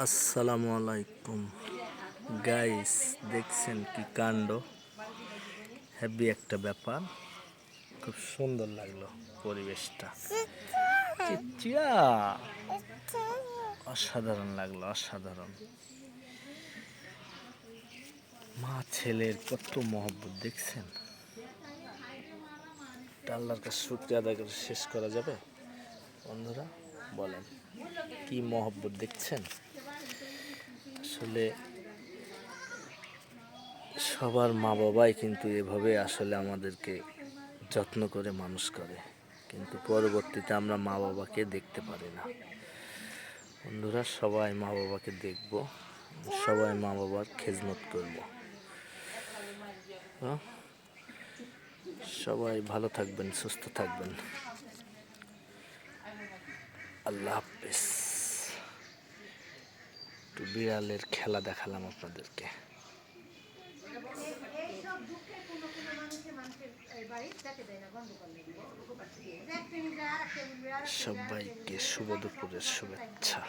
আসসালামু আলাইকুম গাইস, দেখছেন কি কাণ্ড! হেভি একটা ব্যাপার, খুব সুন্দর লাগলো পরিবেশটা। চিচিয়া, অসাধারণ লাগলো, অসাধারণ। মা ছেলের কত মহব্বত দেখছেন। আল্লাহর কাছে শুকরিয়া আদায় করে শেষ করা যাবে? বন্ধুরা বলেন, কি মহব্বত দেখছেন। আসলে সবার মা বাবাই কিন্তু এভাবে আসলে আমাদেরকে যত্ন করে মানুষ করে, কিন্তু পরবর্তীতে আমরা মা বাবাকে দেখতে পারি না। বন্ধুরা সবাই মা বাবাকে দেখব, সবাই মা বাবার খেজমত করব। সবাই ভালো থাকবেন, সুস্থ থাকবেন। আল্লাহ হাফেজ। একটু বিড়ালের খেলা দেখালাম আপনাদেরকে। সবাইকে শুভ দুপুরের শুভেচ্ছা।